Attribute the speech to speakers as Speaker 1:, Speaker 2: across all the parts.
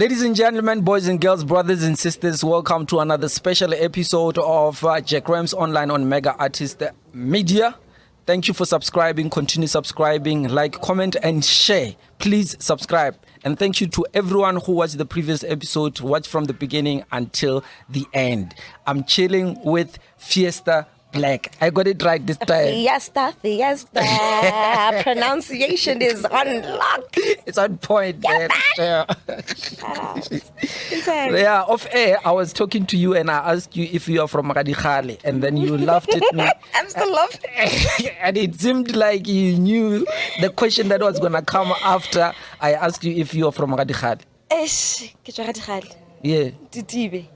Speaker 1: Ladies and gentlemen, boys and girls, brothers and sisters, welcome to another special episode of Jack Rams Online on Mega Artist Media. Thank you for subscribing. Continue subscribing, like, comment, and share. Please subscribe. And thank you to everyone who watched the previous episode, watched from the beginning until the end. I'm chilling with Fiesta Black. I got it right this time.
Speaker 2: Fiesta. Pronunciation is on lock.
Speaker 1: It's on point, man.
Speaker 2: Yeah.
Speaker 1: Yeah, off air, I was talking to you and I asked you if you are from Radikhale, and then you laughed at me.
Speaker 2: I'm still laughing.
Speaker 1: And it seemed like you knew the question that was going to come after I asked you if you are from Radikhale. Yeah. Titibe.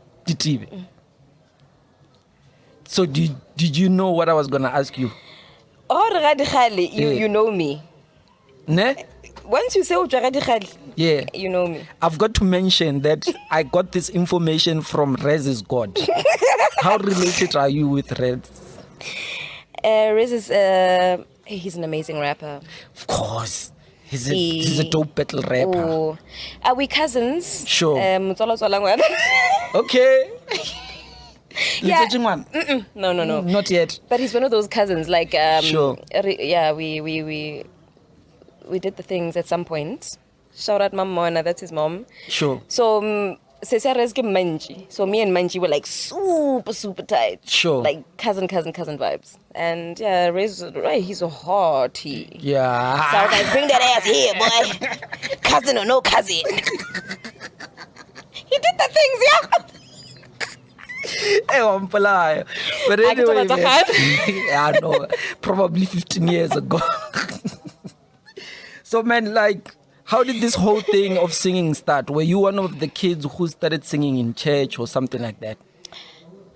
Speaker 1: So did you know what I was going to ask you?
Speaker 2: Oh, Radikhale, you know me.
Speaker 1: Ne?
Speaker 2: Once you say Radikhale,
Speaker 1: yeah,
Speaker 2: you know me.
Speaker 1: I've got to mention that I got this information from Rez's God. How related are you with Rez?
Speaker 2: Rez is he's an amazing rapper.
Speaker 1: Of course. He's a dope battle rapper.
Speaker 2: Oh. Are we cousins?
Speaker 1: Sure. Okay.
Speaker 2: Yeah. No.
Speaker 1: Not yet.
Speaker 2: But he's one of those cousins. Like,
Speaker 1: sure.
Speaker 2: Yeah, we did the things at some point. Shout out Mom Mona, that's his mom.
Speaker 1: Sure.
Speaker 2: So, Manji. So me and Manji were like super tight.
Speaker 1: Sure.
Speaker 2: Like cousin vibes. And yeah, he's a hottie.
Speaker 1: Yeah.
Speaker 2: So I was like, bring that ass here, boy. Cousin or no cousin. He did the things, yeah.
Speaker 1: But anyway, man, yeah, I know, probably 15 years ago. So, man, like, how did this whole thing of singing start? Were you one of the kids who started singing in church or something like that?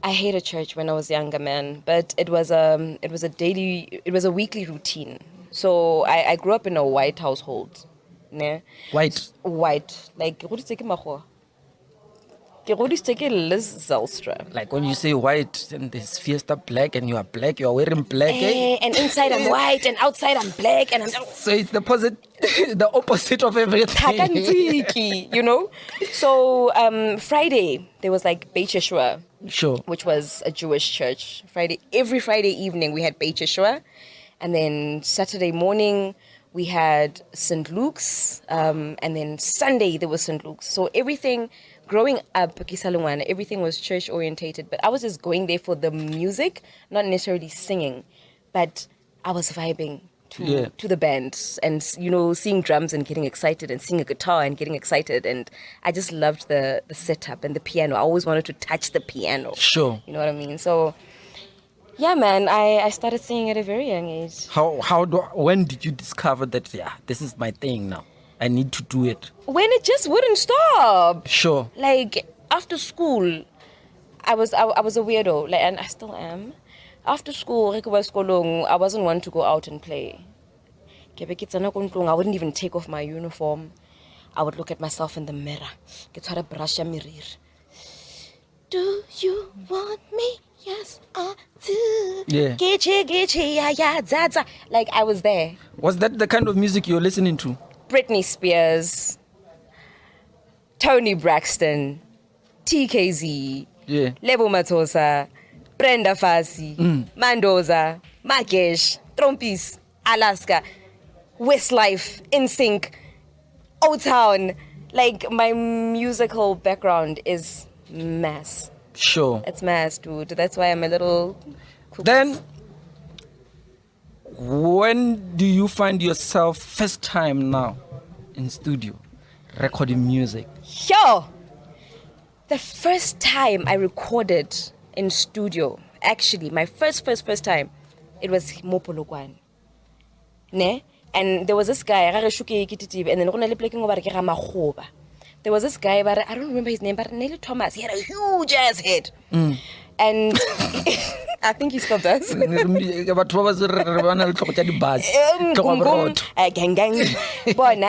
Speaker 2: I hated church when I was younger, man. But it was a weekly routine. So I grew up in a white household. Ne?
Speaker 1: White.
Speaker 2: Like, what is it?
Speaker 1: Like when you say white and there's Fiesta Black and you are black, you are wearing black, eh?
Speaker 2: And inside I'm white and outside I'm black and I'm
Speaker 1: so it's the opposite of everything.
Speaker 2: You know? So Friday there was like Beit Yeshua,
Speaker 1: sure, which
Speaker 2: was a Jewish church. Every Friday evening we had Beit Yeshua, and then Saturday morning we had St. Luke's, and then Sunday there was St. Luke's. So everything. Growing up, everything was church orientated, but I was just going there for the music, not necessarily singing, but I was vibing to the band and, you know, seeing drums and getting excited and seeing a guitar and getting excited. And I just loved the setup and the piano. I always wanted to touch the piano.
Speaker 1: Sure.
Speaker 2: You know what I mean? So, yeah, man, I started singing at a very young age.
Speaker 1: When did you discover that, this is my thing now? I need to do it.
Speaker 2: When it just wouldn't stop.
Speaker 1: Sure.
Speaker 2: Like after school, I was a weirdo, like, and I still am. After school, I wasn't one to go out and play. I wouldn't even take off my uniform. I would look at myself in the mirror. Do you want me? Yes, I do.
Speaker 1: Yeah.
Speaker 2: Yeah. Like I was there.
Speaker 1: Was that the kind of music you were listening to?
Speaker 2: Britney Spears, Tony Braxton, TKZ, Lebo Matosa, Brenda Fassie, Mandoza, Makesh, Trompis, Alaska, Westlife, NSYNC, O-Town. Like, my musical background is mass.
Speaker 1: Sure.
Speaker 2: It's mass, dude. That's why I'm a little...
Speaker 1: Then... when do you find yourself first time now in studio recording music?
Speaker 2: Yo, the first time I recorded in studio, actually my first time, it was Mopolokwane. Ne? And there was this guy, and then there was this guy, but I don't remember his name, but Nelly Thomas. He had a huge ass head. And I think he still does.
Speaker 1: Gang.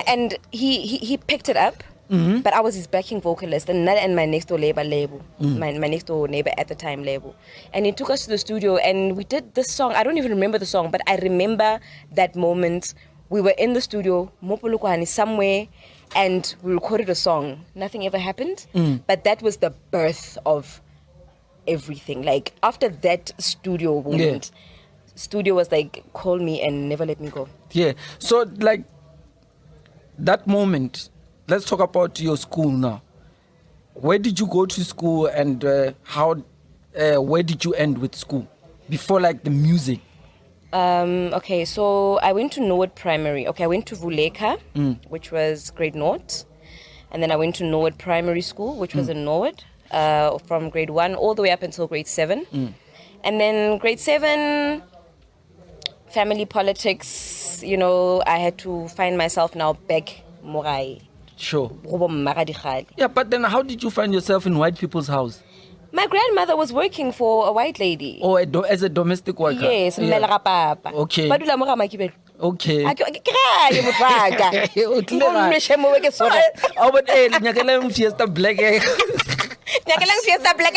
Speaker 2: And he picked it up, but I was his backing vocalist and my next door neighbor label, my next door neighbor at the time label. And he took us to the studio and we did this song. I don't even remember the song, but I remember that moment. We were in the studio, Mopolokwane somewhere, and we recorded a song. Nothing ever happened, but that was the birth of everything. Like after that studio moment, studio was like, call me and never let me go.
Speaker 1: Yeah. So like that moment, let's talk about your school now. Where did you go to school, and where did you end with school before like the music?
Speaker 2: Okay, so I went to Norwood Primary. Okay, I went to Vuleka, which was grade 0. And then I went to Norwood Primary School, which was in Norwood, from grade 1 all the way up until grade 7. And then grade 7, family politics, you know, I had to find myself now back Morai.
Speaker 1: Sure. Yeah, but then how did you find yourself in white people's house?
Speaker 2: My grandmother was working for a white lady.
Speaker 1: Or as a domestic worker?
Speaker 2: Yes, papa.
Speaker 1: Okay. Okay. Oh, but hey, nyakela Fiesta Black.
Speaker 2: Nyakela Fiesta Black.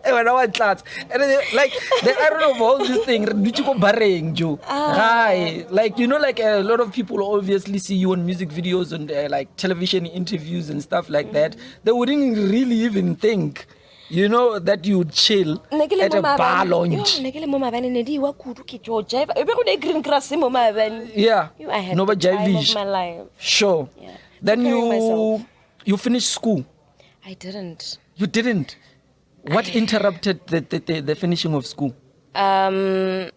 Speaker 1: When I was class, and then, like the irony of all this thing, like you know, like a lot of people obviously see you on music videos and like television interviews and stuff like that. They wouldn't really even think, you know, that you would chill at a bar lounge. Yeah,
Speaker 2: I had
Speaker 1: no,
Speaker 2: the
Speaker 1: but
Speaker 2: time of my life.
Speaker 1: Sure.
Speaker 2: Yeah.
Speaker 1: Then you finished school.
Speaker 2: I didn't.
Speaker 1: You didn't. What interrupted the finishing of school?
Speaker 2: Hey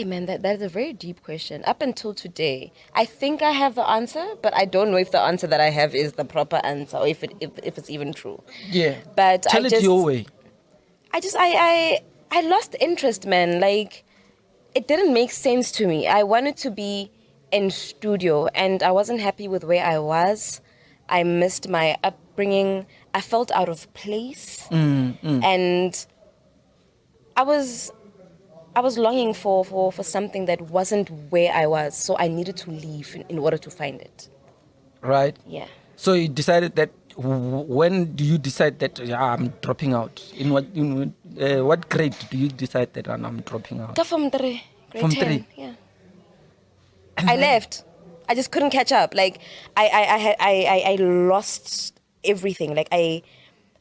Speaker 2: man, that is a very deep question. Up until today, I think I have the answer, but I don't know if the answer that I have is the proper answer or if it's even true.
Speaker 1: Yeah.
Speaker 2: But
Speaker 1: tell it your way.
Speaker 2: I lost interest, man. Like it didn't make sense to me. I wanted to be in studio, and I wasn't happy with where I was. I missed my upbringing. I felt out of place, and I was longing for something that wasn't where I was. So I needed to leave in order to find it.
Speaker 1: Right.
Speaker 2: Yeah.
Speaker 1: So you decided that. When do you decide that I'm dropping out? In what grade do you decide that I'm dropping out?
Speaker 2: From 3.
Speaker 1: From
Speaker 2: 10,
Speaker 1: 3.
Speaker 2: Yeah. I left. I just couldn't catch up. Like I lost everything. Like I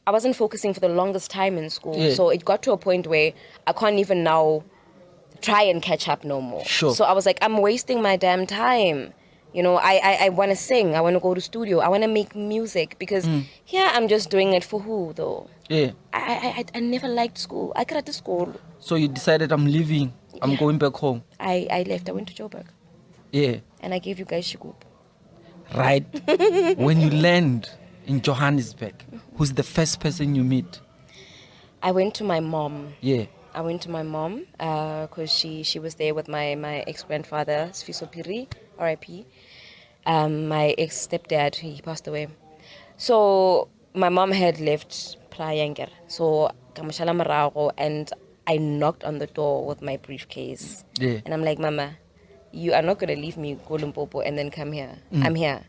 Speaker 2: wasn't focusing for the longest time in school.
Speaker 1: Yeah.
Speaker 2: So it got to a point where I can't even now try and catch up no more.
Speaker 1: Sure.
Speaker 2: So I was like, I'm wasting my damn time. You know, I want to sing. I want to go to studio. I want to make music because here I'm just doing it for who though?
Speaker 1: Yeah.
Speaker 2: I never liked school. I got to school.
Speaker 1: So you decided I'm leaving. I'm going back home.
Speaker 2: I left. I went to Joburg.
Speaker 1: Yeah.
Speaker 2: And I gave you guys Xigubu.
Speaker 1: Right. When you land in Johannesburg, who's the first person you meet?
Speaker 2: I went to my mom.
Speaker 1: Yeah.
Speaker 2: I went to my mom because she was there with my ex-grandfather, Sfiso Piri, R.I.P. My ex-stepdad, he passed away. So my mom had left Playanger. So Kamashala Marago, and I knocked on the door with my briefcase.
Speaker 1: Yeah.
Speaker 2: And I'm like, Mama, you are not going to leave me go Limpopo and then come here. I'm here.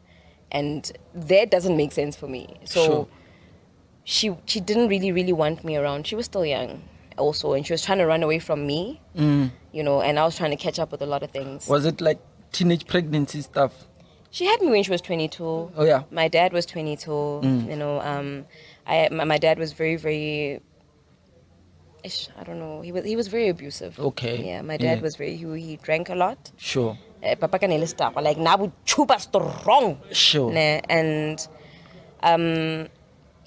Speaker 2: And that doesn't make sense for me. So she didn't really want me around. She was still young also, and she was trying to run away from me, you know, and I was trying to catch up with a lot of things.
Speaker 1: Was it like teenage pregnancy stuff?
Speaker 2: She had me when she was 22.
Speaker 1: Oh, yeah.
Speaker 2: My dad was 22. You know, my dad was very, very... I don't know. He was very abusive.
Speaker 1: Okay.
Speaker 2: Yeah, my dad was very... He drank a lot.
Speaker 1: Sure.
Speaker 2: Papa can stop. Like, nabu chupa strong.
Speaker 1: Sure.
Speaker 2: And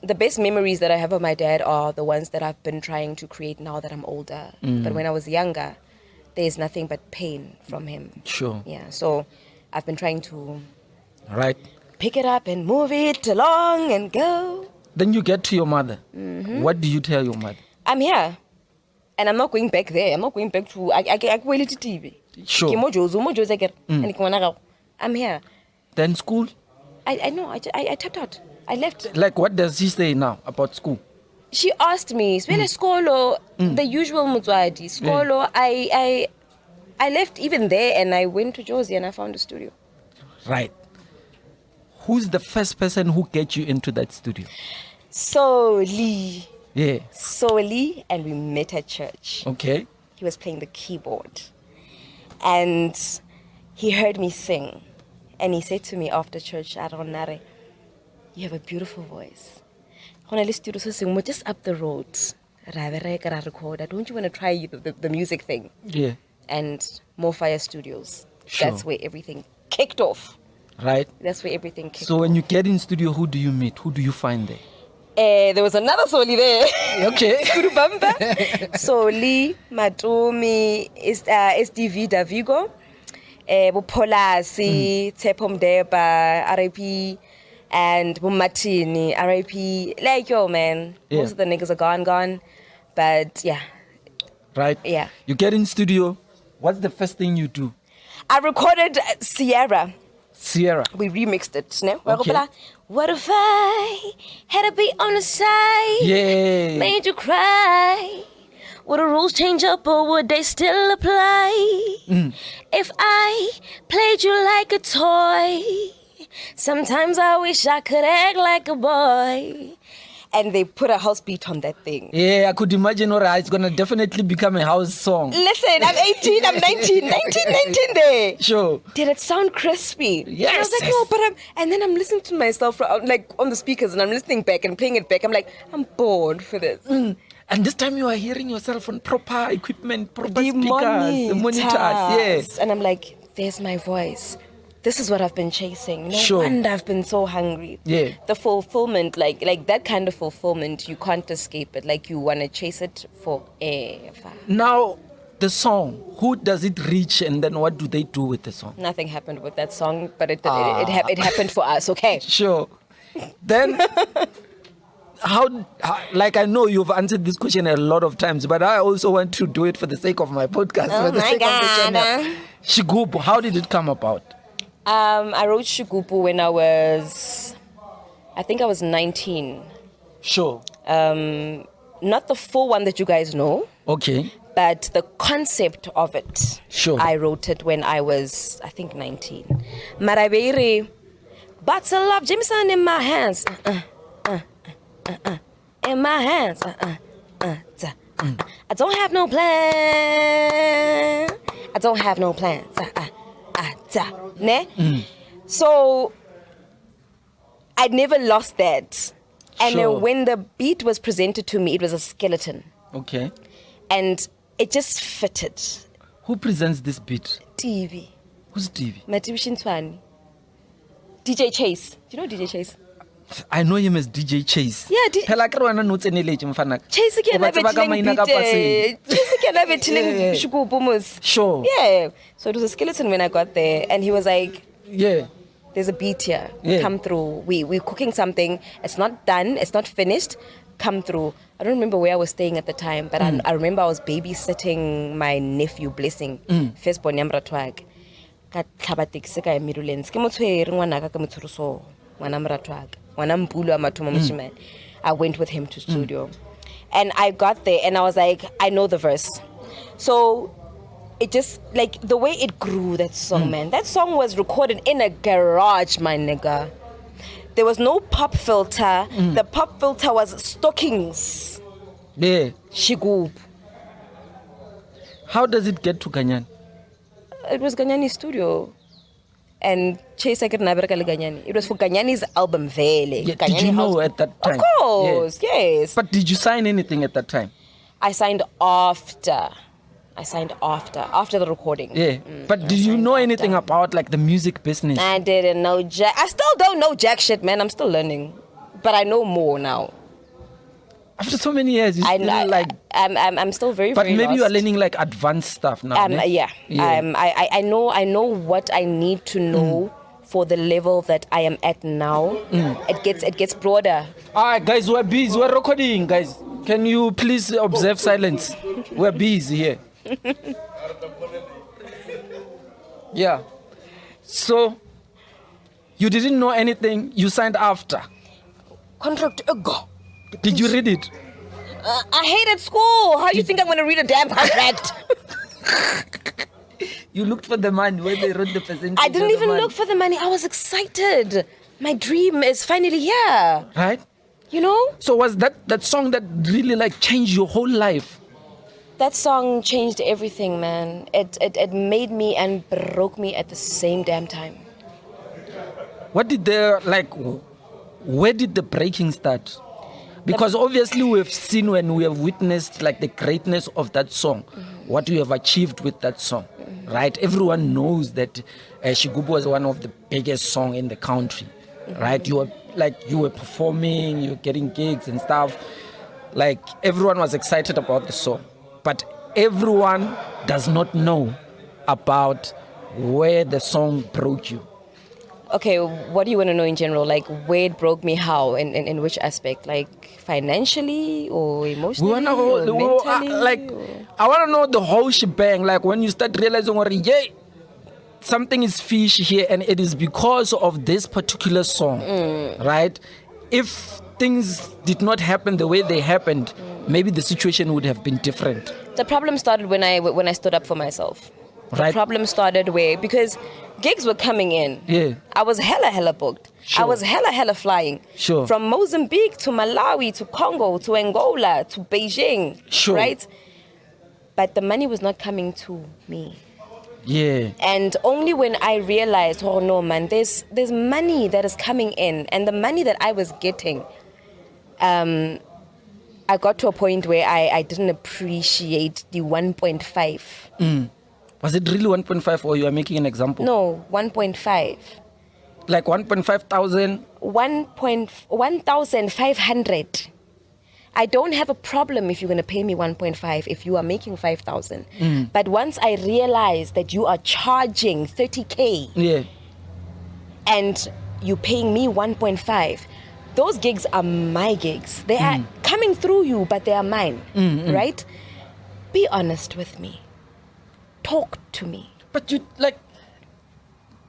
Speaker 2: the best memories that I have of my dad are the ones that I've been trying to create now that I'm older. But when I was younger, there's nothing but pain from him.
Speaker 1: Sure.
Speaker 2: Yeah. So I've been trying to pick it up and move it along and go.
Speaker 1: Then you get to your mother. What do you tell your mother?
Speaker 2: I'm here. And I'm not going back there. I'm not going back to... I TV.
Speaker 1: Sure.
Speaker 2: I'm here.
Speaker 1: Then school?
Speaker 2: I know. I tapped out. I left.
Speaker 1: Like, what does he say now about school?
Speaker 2: She asked me, skolo, the usual mutswadi. Skolo, I left even there and I went to Josie and I found a studio.
Speaker 1: Right. Who's the first person who get you into that studio?
Speaker 2: Lee.
Speaker 1: Yeah.
Speaker 2: Lee, and we met at church.
Speaker 1: Okay.
Speaker 2: He was playing the keyboard. And he heard me sing. And he said to me after church, Aronare, you have a beautiful voice. Just up the road. Don't you want to try the music thing?
Speaker 1: Yeah.
Speaker 2: And More Fire Studios.
Speaker 1: Sure.
Speaker 2: That's where everything kicked off.
Speaker 1: Right.
Speaker 2: That's where everything kicked off.
Speaker 1: So when you get in studio, who do you meet? Who do you find there?
Speaker 2: There was another Soli there.
Speaker 1: Okay.
Speaker 2: Soli, Matumi, SDV Davigo, Polasi, Tepom Deba, RIP, and Bumatini, RIP. Like, yo, man, most of the niggas are gone. But yeah.
Speaker 1: Right?
Speaker 2: Yeah.
Speaker 1: You get in studio, what's the first thing you do?
Speaker 2: I recorded Sierra. We remixed it.
Speaker 1: Okay.
Speaker 2: What if I had to be on the side?
Speaker 1: Yeah.
Speaker 2: Made you cry? Would the rules change up or would they still apply? If I played you like a toy, sometimes I wish I could act like a boy. And they put a house beat on that thing.
Speaker 1: Yeah, I could imagine, all right, it's going to definitely become a house song.
Speaker 2: Listen, I'm 18, I'm 19 there.
Speaker 1: Sure.
Speaker 2: Did it sound crispy?
Speaker 1: Yes.
Speaker 2: And I was like, no, but and then I'm listening to myself like on the speakers and I'm listening back and playing it back. I'm like, I'm bored for this.
Speaker 1: And this time you are hearing yourself on proper equipment, proper
Speaker 2: The
Speaker 1: speakers, the monitors. Yes.
Speaker 2: And I'm like, there's my voice. This is what I've been chasing. No
Speaker 1: Sure.
Speaker 2: wonder I've been so hungry.
Speaker 1: Yeah.
Speaker 2: The fulfillment, like that kind of fulfillment, you can't escape it. Like you want to chase it forever.
Speaker 1: Now, the song, who does it reach and then what do they do with the song?
Speaker 2: Nothing happened with that song, but it happened for us, okay?
Speaker 1: Sure. Then, how, like I know you've answered this question a lot of times, but I also want to do it for the sake of my podcast, for the sake of the channel. Xigubu, how did it come about?
Speaker 2: I wrote Xigubu when I think I was 19.
Speaker 1: Sure.
Speaker 2: Not the full one that you guys know.
Speaker 1: Okay.
Speaker 2: But the concept of it.
Speaker 1: Sure.
Speaker 2: I wrote it when I was, I think, 19. Marabeiri, bottle of Jameson in my hands. In my hands. I don't have no plan. I don't have no plans. So I never lost that. And
Speaker 1: Sure.
Speaker 2: when the beat was presented to me, it was a skeleton.
Speaker 1: Okay.
Speaker 2: And it just fitted.
Speaker 1: Who presents this beat?
Speaker 2: TV.
Speaker 1: Who's TV?
Speaker 2: DJ Chase. Do you know DJ Chase?
Speaker 1: I know him as DJ Chase.
Speaker 2: Yeah,
Speaker 1: Phela ke rona no tseneletse mfana.
Speaker 2: Chase ke
Speaker 1: O ba tseba ka maina ka paseng.
Speaker 2: Chase ke na betileng
Speaker 1: Yeah.
Speaker 2: Xigubu mos.
Speaker 1: Sure.
Speaker 2: Yeah. So it was a skeleton when I got there and he was like,
Speaker 1: Yeah.
Speaker 2: there's a beat here.
Speaker 1: Yeah.
Speaker 2: Come through. We're cooking something. It's not done. It's not finished. Come through. I don't remember where I was staying at the time, but I remember I was babysitting my nephew, Blessing. Firstborn Yamra Twag. Ka tlhabatik se ka emirulens. Ke motshwere ngwana ka mothuruso. Ngwana Mratwag. Ngwana mpulu a mathomo moshimane. I went with him to studio. And I got there and I was like, I know the verse. So it just, like, the way it grew, that song, man. That song was recorded in a garage, my nigga. There was no pop filter. The pop filter was stockings.
Speaker 1: Yeah.
Speaker 2: Xigubu.
Speaker 1: How does it get to Ganyani?
Speaker 2: It was Ganyani's studio. And Chase Ganyani. It was for Ganyani's album, Vele.
Speaker 1: Yeah, did you know at that time?
Speaker 2: Of course, yes.
Speaker 1: But did you sign anything at that time?
Speaker 2: I signed after the recording.
Speaker 1: Yeah. But did you know anything about like the music business?
Speaker 2: I didn't know jack. I still don't know jack shit, man. I'm still learning, but I know more now.
Speaker 1: After so many years, you still like.
Speaker 2: I'm still very.
Speaker 1: But
Speaker 2: very
Speaker 1: maybe you are
Speaker 2: lost.
Speaker 1: learning like advanced stuff now.
Speaker 2: Yeah. I know what I need to know for the level that I am at now. It gets broader.
Speaker 1: All right, guys, we're busy. We're recording, guys. Can you please observe silence? We're busy here. Yeah. So, you didn't know anything. You signed after.
Speaker 2: Contract go.
Speaker 1: Did you read it?
Speaker 2: I hated school. How do you think I'm going to read a damn contract?
Speaker 1: You looked for the money when they wrote the percentage.
Speaker 2: I didn't
Speaker 1: of the
Speaker 2: even
Speaker 1: money.
Speaker 2: look for the money. I was excited. My dream is finally here.
Speaker 1: Right?
Speaker 2: You know?
Speaker 1: So was that song that really like changed your whole life?
Speaker 2: That song changed everything, man. It made me and broke me at the same damn time.
Speaker 1: What did where did the breaking start? Because obviously we've seen when we have witnessed like the greatness of that song, what you have achieved with that song, right? Everyone knows that Xigubu was one of the biggest songs in the country, right? You were performing, you were getting gigs and stuff. Like everyone was excited about the song, but everyone does not know about where the song broke you.
Speaker 2: Okay, what do you want to know in general? Like where it broke me, how, in which aspect? Like financially or emotionally?
Speaker 1: We wanna
Speaker 2: or mentally,
Speaker 1: I want to know the whole shebang. Like when you start realizing, yeah, something is fish here, and it is because of this particular song, right? If things did not happen the way they happened, maybe the situation would have been different.
Speaker 2: The problem started when I stood up for myself. The
Speaker 1: Right.
Speaker 2: problem started because gigs were coming in.
Speaker 1: Yeah.
Speaker 2: I was hella booked.
Speaker 1: Sure.
Speaker 2: I was hella flying.
Speaker 1: Sure.
Speaker 2: From Mozambique to Malawi to Congo to Angola to Beijing.
Speaker 1: Sure.
Speaker 2: Right? But the money was not coming to me.
Speaker 1: Yeah.
Speaker 2: And only when I realized, oh no man, there's money that is coming in, and the money that I was getting, I got to a point where I didn't appreciate the 1.5.
Speaker 1: Was it really 1.5 or you are making an example?
Speaker 2: No, 1.5.
Speaker 1: Like 1.5 thousand?
Speaker 2: 1,500. I don't have a problem if you're going to pay me 1.5 if you are making 5,000. But once I realized that you are charging 30K
Speaker 1: Yeah.
Speaker 2: and you're paying me 1.5, those gigs are my gigs. They are coming through you, but they are mine, right? Be honest with me. Talk to me.
Speaker 1: But you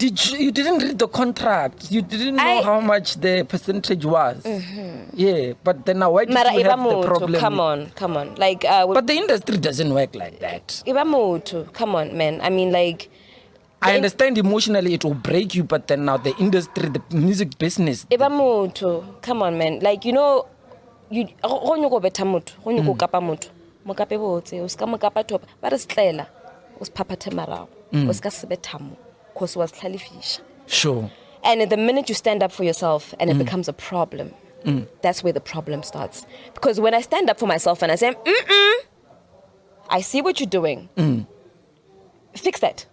Speaker 1: you didn't read the contract. You didn't know how much the percentage was. Yeah, but then now why did
Speaker 2: Mara
Speaker 1: you have the
Speaker 2: Ibamutu,
Speaker 1: problem?
Speaker 2: come on. Like,
Speaker 1: But the industry doesn't work like that.
Speaker 2: Ibamutu, come on, man. I mean, like,
Speaker 1: I understand emotionally it will break you, but then now the industry, the music business.
Speaker 2: Ibamutu, come on, man. Like, you know, you go beta mutu, go kapa mutu. Mokape botse, uska mokapa top, but it's clear. Papa Temarao, was Casabetamu, because was Califisha.
Speaker 1: Sure.
Speaker 2: And the minute you stand up for yourself and it becomes a problem, that's where the problem starts. Because when I stand up for myself and I say, I see what you're doing, fix that.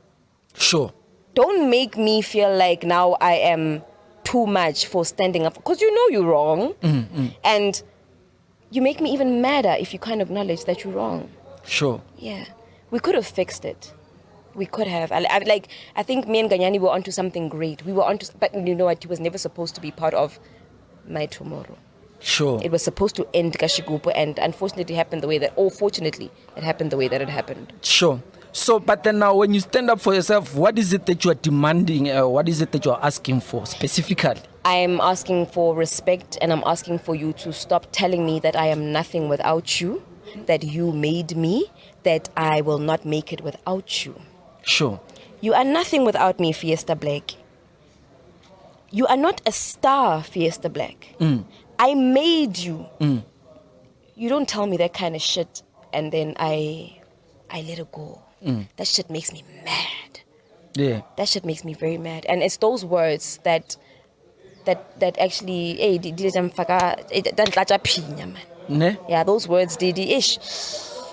Speaker 1: Sure.
Speaker 2: Don't make me feel like now I am too much for standing up, because you know you're wrong. And you make me even madder if you can't acknowledge that you're wrong.
Speaker 1: Sure.
Speaker 2: Yeah. We could have fixed it. We could have. I think me and Ganyani were onto something great. We were onto, but you know what? It was never supposed to be part of my tomorrow.
Speaker 1: Sure.
Speaker 2: It was supposed to end Xigubu, and unfortunately, it happened the way that it happened.
Speaker 1: Sure. So, but then now when you stand up for yourself, what is it that you are demanding? What is it that you are asking for specifically?
Speaker 2: I am asking for respect, and I'm asking for you to stop telling me that I am nothing without you, that you made me, that I will not make it without you.
Speaker 1: Sure.
Speaker 2: You are nothing without me, Fiesta Black. You are not a star, Fiesta Black. I made you. You don't tell me that kind of shit and then I let it go. That shit makes me mad.
Speaker 1: Yeah.
Speaker 2: That shit makes me very mad. And it's those words that actually, hey,
Speaker 1: Ne?
Speaker 2: yeah, those words, ish.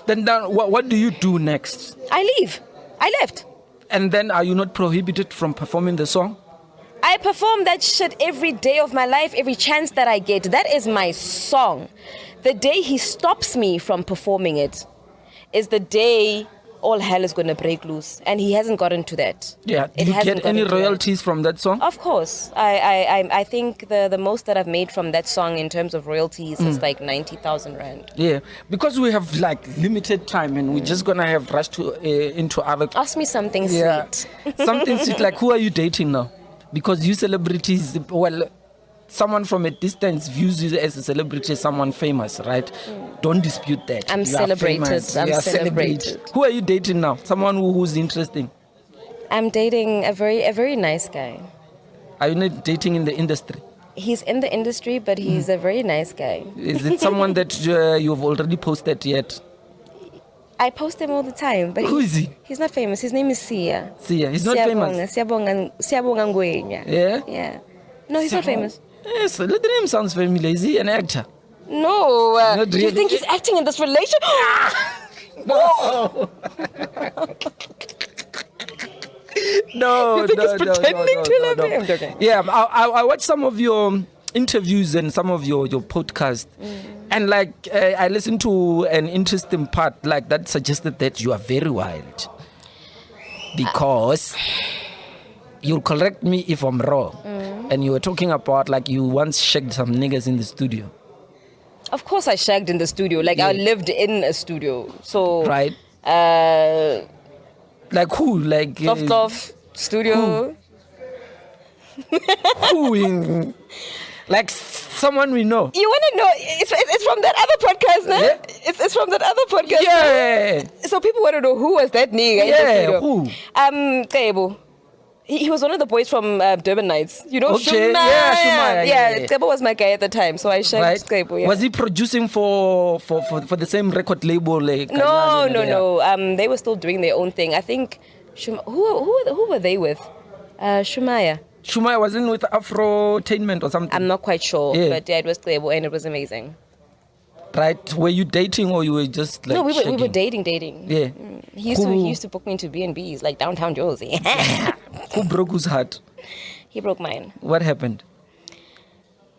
Speaker 1: Then what do you do next?
Speaker 2: I leave. I left.
Speaker 1: And then are you not prohibited from performing the song?
Speaker 2: I perform that shit every day of my life, every chance that I get. That is my song. The day he stops me from performing it is the day all hell is going to break loose. And he hasn't gotten to that.
Speaker 1: Yeah. Do you get any royalties from that song?
Speaker 2: Of course. I think the most that I've made from that song in terms of royalties is like 90,000 Rand.
Speaker 1: Yeah. Because we have like limited time and we're just going to have rushed into other...
Speaker 2: Ask me something sweet.
Speaker 1: Something sweet. Like who are you dating now? Because you celebrities, well, someone from a distance views you as a celebrity, someone famous, right? Don't dispute that.
Speaker 2: I'm celebrated. I'm celebrated.
Speaker 1: Who are you dating now? Someone who's interesting?
Speaker 2: I'm dating a very nice guy.
Speaker 1: Are you not dating in the industry?
Speaker 2: He's in the industry, but he's a very nice guy.
Speaker 1: Is it someone that you've already posted yet?
Speaker 2: I post them all the time. But
Speaker 1: Who is he?
Speaker 2: He's not famous. His name is Sia.
Speaker 1: Sia. He's not famous.
Speaker 2: Ngwenya.
Speaker 1: Yeah?
Speaker 2: Yeah. No, he's not famous.
Speaker 1: Yes, the name sounds familiar. Is he an actor?
Speaker 2: No.
Speaker 1: Not
Speaker 2: Do you
Speaker 1: really.
Speaker 2: think he's acting in this relation?
Speaker 1: No. No,
Speaker 2: You think he's pretending to love him? I'm joking.
Speaker 1: Yeah, I watched some of your interviews and some of your podcasts, and like I listened to an interesting part like that suggested that you are very wild because you'll correct me if I'm wrong, and you were talking about like you once shagged some niggas in the studio.
Speaker 2: Of course, I shagged in the studio. Like I lived in a studio. So
Speaker 1: Right. Like who? Like
Speaker 2: Soft studio.
Speaker 1: who in? Like someone we know.
Speaker 2: You want to know? It's from that other podcast, no?
Speaker 1: Yeah.
Speaker 2: It's from that other podcast.
Speaker 1: Yeah.
Speaker 2: So people want to know who was that nigga in the
Speaker 1: Yeah,
Speaker 2: studio.
Speaker 1: who?
Speaker 2: Kebo. He was one of the boys from Durban Nights. You know,
Speaker 1: Okay,
Speaker 2: Shumaya.
Speaker 1: yeah, Shumaya, yeah.
Speaker 2: Kebo was my guy at the time, so I shagged
Speaker 1: Right?
Speaker 2: Kebo. Yeah.
Speaker 1: Was he producing for the same record label? Like
Speaker 2: No. They were still doing their own thing. I think. Who were they with? Shumaya.
Speaker 1: Shumaya wasn't with Afrotainment or something.
Speaker 2: I'm not quite sure,
Speaker 1: Yeah.
Speaker 2: but yeah, it was Kebo and it was amazing.
Speaker 1: Right? Were you dating or you were just like?
Speaker 2: No, we were
Speaker 1: shagging?
Speaker 2: dating.
Speaker 1: Yeah.
Speaker 2: He used to book me to B&Bs like downtown Jersey.
Speaker 1: Who broke whose heart?
Speaker 2: He broke mine.
Speaker 1: What happened?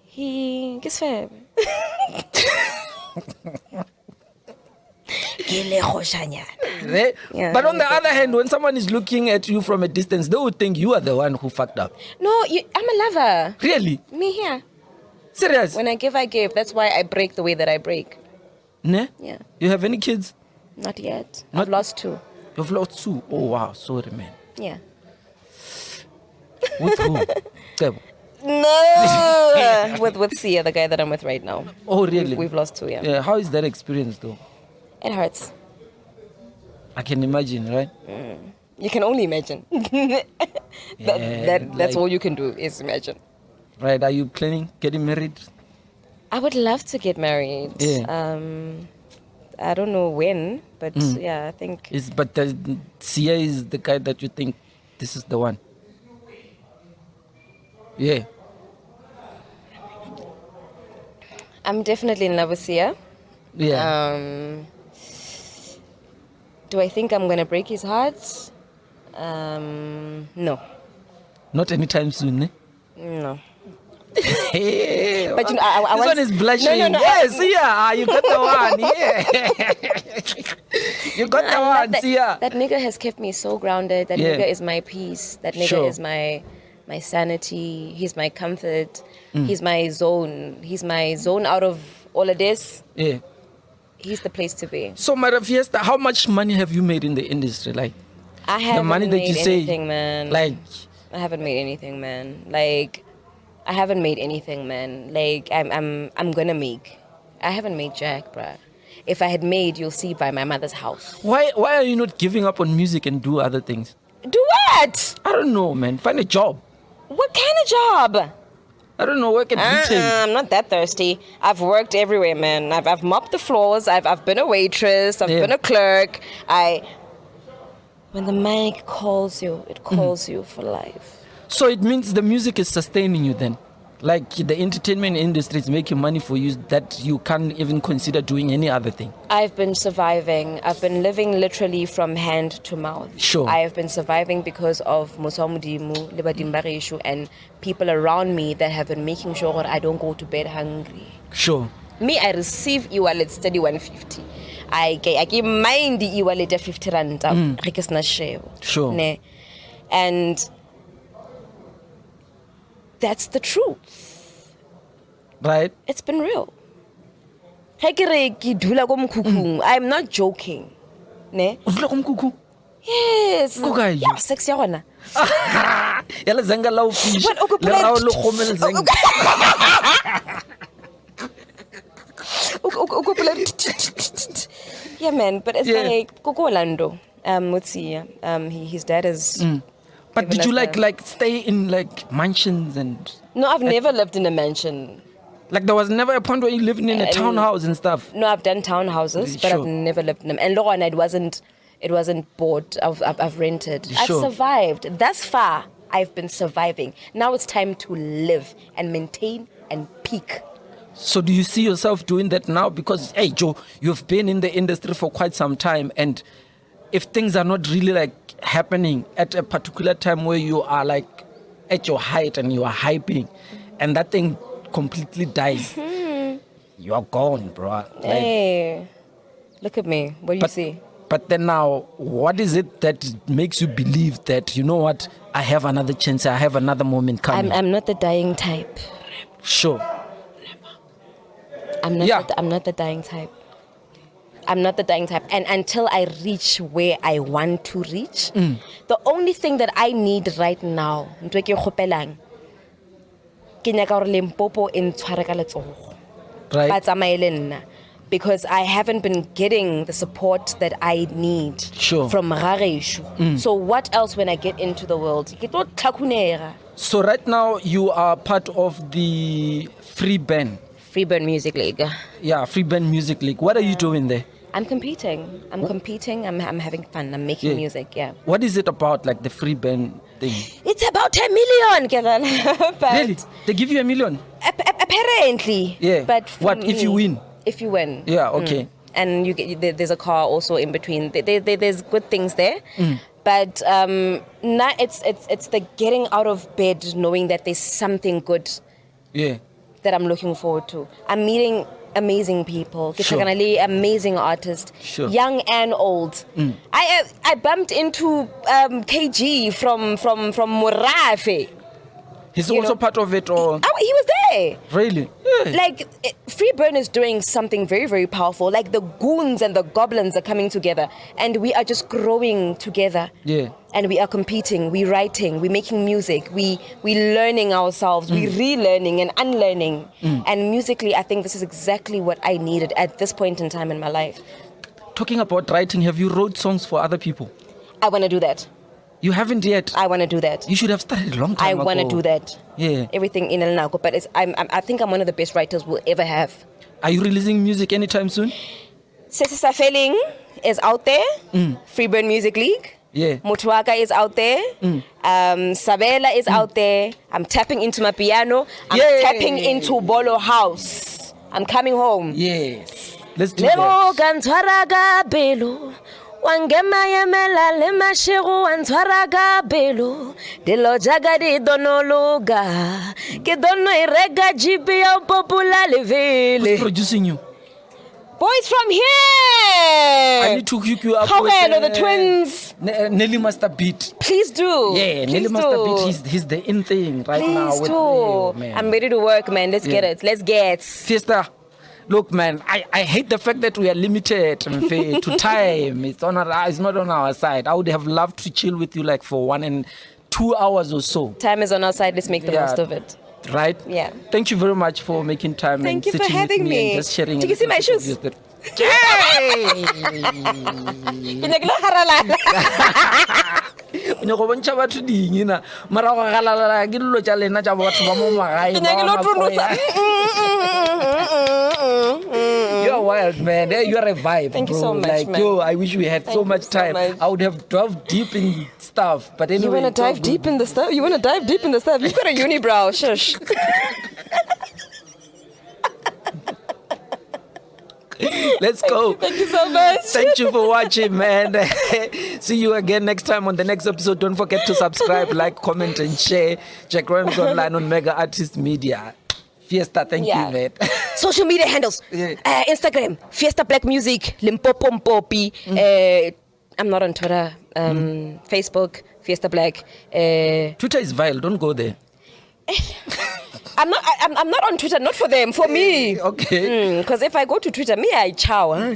Speaker 2: He gets fab.
Speaker 1: Right?
Speaker 2: Yeah,
Speaker 1: But on the
Speaker 2: yeah.
Speaker 1: other hand, when someone is looking at you from a distance, they would think you are the one who fucked up.
Speaker 2: No, I'm a lover.
Speaker 1: Really?
Speaker 2: Me here.
Speaker 1: Serious?
Speaker 2: When I give. That's why I break the way that I break.
Speaker 1: Ne?
Speaker 2: Yeah.
Speaker 1: You have any kids?
Speaker 2: Not yet.
Speaker 1: Not-
Speaker 2: I've lost 2.
Speaker 1: You've lost 2. Oh wow, sorry man.
Speaker 2: Yeah.
Speaker 1: With who? Cebo.
Speaker 2: No. with Sia, the guy that I'm with right now.
Speaker 1: Oh really?
Speaker 2: We've lost 2, yeah.
Speaker 1: Yeah. How is that experience though?
Speaker 2: It hurts.
Speaker 1: I can imagine, right?
Speaker 2: You can only imagine. That's
Speaker 1: like-
Speaker 2: all you can do is imagine.
Speaker 1: Right? Are you planning getting married?
Speaker 2: I would love to get married.
Speaker 1: Yeah.
Speaker 2: I don't know when, but yeah, I think.
Speaker 1: But Sia is the guy that you think this is the one. Yeah.
Speaker 2: I'm definitely in love with Sia.
Speaker 1: Yeah.
Speaker 2: Do I think I'm gonna break his heart? No.
Speaker 1: Not anytime soon, eh?
Speaker 2: No.
Speaker 1: Hey,
Speaker 2: But you know, I
Speaker 1: this
Speaker 2: once-
Speaker 1: one is blushing.
Speaker 2: No,
Speaker 1: Yes, yeah, you got the one. Yeah, you got the
Speaker 2: I love
Speaker 1: one.
Speaker 2: that,
Speaker 1: Yeah.
Speaker 2: that nigga has kept me so grounded. That
Speaker 1: Yeah.
Speaker 2: nigga is my peace. That nigga
Speaker 1: Sure.
Speaker 2: is my sanity. He's my comfort. He's my zone. He's my zone out of all of this.
Speaker 1: Yeah.
Speaker 2: He's the place to be.
Speaker 1: So, Mara Fiesta, how much money have you made in the industry? Like
Speaker 2: I haven't
Speaker 1: money that
Speaker 2: made
Speaker 1: you say,
Speaker 2: anything, man.
Speaker 1: like,
Speaker 2: I haven't made anything, man. Like, I haven't made anything, man. Like, I'm gonna make. I haven't made jack, bruh. If I had made, you'll see by my mother's house.
Speaker 1: why are you not giving up on music and do other things?
Speaker 2: Do what?
Speaker 1: I don't know, man. Find a job.
Speaker 2: What kind of job?
Speaker 1: I don't know. Work at retail.
Speaker 2: I'm not that thirsty. I've worked everywhere, man. I've mopped the floors. I've been a waitress. I've
Speaker 1: Yeah.
Speaker 2: been a clerk. When the mic calls you, it calls you for life.
Speaker 1: So it means the music is sustaining you then. Like the entertainment industry is making money for you that you can't even consider doing any other thing.
Speaker 2: I've been surviving. I've been living literally from hand to mouth.
Speaker 1: Sure.
Speaker 2: I have been surviving because of Musamudimu, Libadimbarishu, and people around me that have been making sure that I don't go to bed hungry.
Speaker 1: Sure.
Speaker 2: Me, I receive e-wallet steady 150. I give mine the e-wallet at 50 rand.
Speaker 1: Sure.
Speaker 2: Ne? And that's the truth.
Speaker 1: Right?
Speaker 2: It's been real. I'm not joking. Ne?
Speaker 1: Udla kumkuku.
Speaker 2: Yes.
Speaker 1: Kukayi?
Speaker 2: Yeah, sexy yona.
Speaker 1: Yala zenga la ufish.
Speaker 2: But okay,
Speaker 1: Le rao le kgome le zenga.
Speaker 2: Yeah, man, but it's
Speaker 1: Yeah.
Speaker 2: like Koko Orlando. Let's see. His dad is.
Speaker 1: But
Speaker 2: given
Speaker 1: did you
Speaker 2: us
Speaker 1: like stay in like mansions and
Speaker 2: No, I've never lived in a mansion.
Speaker 1: Like there was never a point where you lived in a townhouse and stuff.
Speaker 2: No, I've done townhouses, but
Speaker 1: Sure.
Speaker 2: I've never lived in them. And Lorna, it wasn't bought. I've rented. I've
Speaker 1: Sure.
Speaker 2: survived. Thus far, I've been surviving. Now it's time to live and maintain and peak.
Speaker 1: So do you see yourself doing that now? Because, hey, Joe, you've been in the industry for quite some time, and if things are not really like happening at a particular time where you are like at your height and you are hyping, and that thing completely dies, you are gone, bro. Like,
Speaker 2: Hey, look at me. What do you see?
Speaker 1: But then now, what is it that makes you believe that, you know what, I have another chance, I have another moment coming?
Speaker 2: I'm not the dying type.
Speaker 1: Sure.
Speaker 2: I'm not the dying type. I'm not the dying type. And until I reach where I want to reach, the only thing that I need right now, ntwe ke kgopelang, ke nyaka hore Limpopo e ntshware ka letsogo.
Speaker 1: Right?
Speaker 2: Ba tsamaye le nna. Because I haven't been getting the support that I need
Speaker 1: Sure.
Speaker 2: from Rareshu. So what else when I get into the world? Ke tlo tlhakunega.
Speaker 1: So right now, you are part of the Free Band.
Speaker 2: Freeburn Music League.
Speaker 1: Yeah, Free Band Music League. What are you doing there?
Speaker 2: I'm competing. I'm having fun. I'm making music, yeah.
Speaker 1: What is it about, like the Free Band thing?
Speaker 2: It's about 10 million, Kevin. But
Speaker 1: Really? They give you $1 million?
Speaker 2: Apparently.
Speaker 1: Yeah.
Speaker 2: But for
Speaker 1: What, if you
Speaker 2: me-
Speaker 1: win?
Speaker 2: If you win.
Speaker 1: Yeah, okay.
Speaker 2: And you get there's a car also in between. There's good things there. But it's the getting out of bed knowing that there's something good
Speaker 1: Yeah.
Speaker 2: that I'm looking forward to. I'm meeting amazing people,
Speaker 1: Sure.
Speaker 2: amazing artists,
Speaker 1: Sure.
Speaker 2: young and old. I bumped into KG from Morafe.
Speaker 1: He's
Speaker 2: You
Speaker 1: also
Speaker 2: know-
Speaker 1: part of it, or
Speaker 2: Oh, he was there.
Speaker 1: really? Yeah.
Speaker 2: Like, Freeburn is doing something very, very powerful. Like, the goons and the goblins are coming together, and we are just growing together.
Speaker 1: Yeah.
Speaker 2: And we are competing, we writing, we making music, we learning ourselves, we relearning and unlearning. And musically, I think this is exactly what I needed at this point in time in my life.
Speaker 1: Talking about writing, have you wrote songs for other people?
Speaker 2: I want to do that.
Speaker 1: You haven't yet.
Speaker 2: I want to do that.
Speaker 1: You should have started a long time
Speaker 2: I
Speaker 1: ago.
Speaker 2: want to do that.
Speaker 1: Yeah.
Speaker 2: Everything in El Nago, but I think I'm one of the best writers we'll ever have.
Speaker 1: Are you releasing music anytime soon?
Speaker 2: Sese Safeling is out there. Freeburn Music League.
Speaker 1: Yeah.
Speaker 2: Mutuaka is out there. Sabela is out there. I'm tapping into my piano. I'm
Speaker 1: Yay.
Speaker 2: tapping into Bolo House. I'm coming home.
Speaker 1: Yes. Let's do
Speaker 2: Lebo
Speaker 1: that.
Speaker 2: gantwaraga belo. Wangema yemela le mashiru wantwaraga belo. Dilo jaga di donologa. Ke dono irega jibi ya popular
Speaker 1: Who's
Speaker 2: levele.
Speaker 1: producing you?
Speaker 2: Boys from here.
Speaker 1: I need to hook you up
Speaker 2: Kogelo,
Speaker 1: with
Speaker 2: the twins.
Speaker 1: Nelly Master Beat.
Speaker 2: Please do.
Speaker 1: Yeah,
Speaker 2: Please
Speaker 1: Nelly Master
Speaker 2: do.
Speaker 1: Beat. He's the in thing right
Speaker 2: Please
Speaker 1: now. With,
Speaker 2: do.
Speaker 1: oh, man.
Speaker 2: I'm ready to work, man. Let's get it. Let's get.
Speaker 1: Fiesta, look, man, I hate the fact that we are limited to time. It's not on our side. I would have loved to chill with you like for 1 and 2 hours or so.
Speaker 2: Time is on our side. Let's make the
Speaker 1: Yeah.
Speaker 2: most of it.
Speaker 1: Right?
Speaker 2: Yeah.
Speaker 1: Thank you very much for making time
Speaker 2: Thank
Speaker 1: and
Speaker 2: you for
Speaker 1: sitting
Speaker 2: having
Speaker 1: with me
Speaker 2: me.
Speaker 1: and just sharing.
Speaker 2: Did you see my shoes?
Speaker 1: Ke go bontšha batho ding ena mara go galalala ke dilo tša lena tša batho ba mo magaeng ba wa mapoya. You're wild, man. You're a vibe.
Speaker 2: Thank you
Speaker 1: bro.
Speaker 2: so much,
Speaker 1: like,
Speaker 2: man.
Speaker 1: Yo, I wish we had
Speaker 2: Thank
Speaker 1: so
Speaker 2: you
Speaker 1: much
Speaker 2: so
Speaker 1: time.
Speaker 2: much.
Speaker 1: I would have delved deep in stuff. But anyway,
Speaker 2: You want to
Speaker 1: it's all
Speaker 2: dive
Speaker 1: good.
Speaker 2: deep in the stuff? You want to dive deep in the stuff? You've got a unibrow. Shush.
Speaker 1: Let's go.
Speaker 2: Thank you so much.
Speaker 1: Thank you for watching, man. See you again next time on the next episode. Don't forget to subscribe, like, comment, and share. Jack Rams online on Mega Artist Media. Fiesta, thank you, man.
Speaker 2: Social media handles.
Speaker 1: Yeah.
Speaker 2: Instagram, Fiesta Black Music, Limpopo Mpopi. I'm not on Twitter. Facebook, Fiesta Black.
Speaker 1: Twitter is vile. Don't go there.
Speaker 2: I'm not on Twitter, not for them, for me.
Speaker 1: Okay.
Speaker 2: Because if I go to Twitter, me, I chow. Huh?